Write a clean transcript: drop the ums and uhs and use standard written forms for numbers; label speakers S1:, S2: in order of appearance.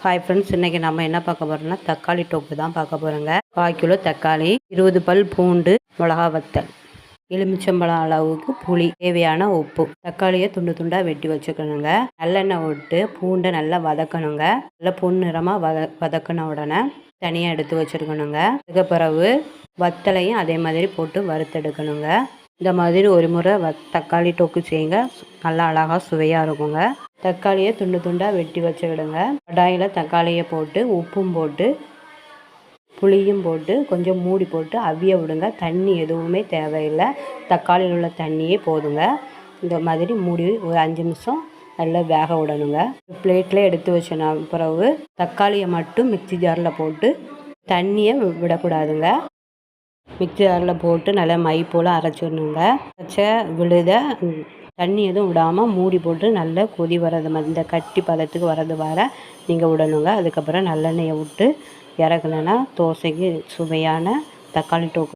S1: Hi friends, இன்றைக்கி நம்ம என்ன பார்க்க போகிறோம்னா தக்காளி தொக்கு தான் பார்க்க போகிறோங்க. 1/4 கிலோ தக்காளி, 20 பல் பூண்டு, மிளகா வத்தல், எலுமிச்சம்பழம் அளவுக்கு புளி, தேவையான உப்பு. தக்காளியை துண்டு துண்டாக வெட்டி வச்சுக்கணுங்க. நல்லெண்ணெய் விட்டு பூண்டை நல்லா வதக்கணுங்க. நல்லா பொன்னிறமாக வதக்கின உடனே தனியாக எடுத்து வச்சுருக்கணுங்க. அதுக்கு பிறகு வத்தலையும் அதே மாதிரி போட்டு வறுத்தெடுக்கணுங்க. இந்த மாதிரி ஒரு முறை தக்காளி தொக்கு செய்யுங்க, நல்லா அழகாக சுவையாக இருக்குங்க. தக்காளியை துண்டு துண்டாக வெட்டி வச்சுக்கிடுங்க. கடாயில் தக்காளியை போட்டு உப்பும் போட்டு புளியும் போட்டு கொஞ்சம் மூடி போட்டு அவிய விடுங்க. தண்ணி எதுவுமே தேவையில்லை, தக்காளியில் உள்ள தண்ணியே போதுங்க. இந்த மாதிரி மூடி ஒரு 5 நிமிஷம் நல்லா வேக விடணுங்க. பிளேட்டில் எடுத்து வச்ச பிறகு தக்காளியை மட்டும் மிக்சி ஜாரில் போட்டு தண்ணியை விடக்கூடாதுங்க. மிக்சி ஜாரில் போட்டு நல்லா மை போல் அரைச்சிடணுங்க. அரைச்ச விழுத தண்ணி எதுவும் விடாமல் மூடி போட்டு நல்லா கொதி வர்றது மாதிரி இந்த கட்டி பதத்துக்கு வர்றது வர நீங்கள் விடணுங்க. அதுக்கப்புறம் நல்லெண்ணெயை விட்டு இறக்குனா தோசைக்கு சுவையான தக்காளி தொக்கு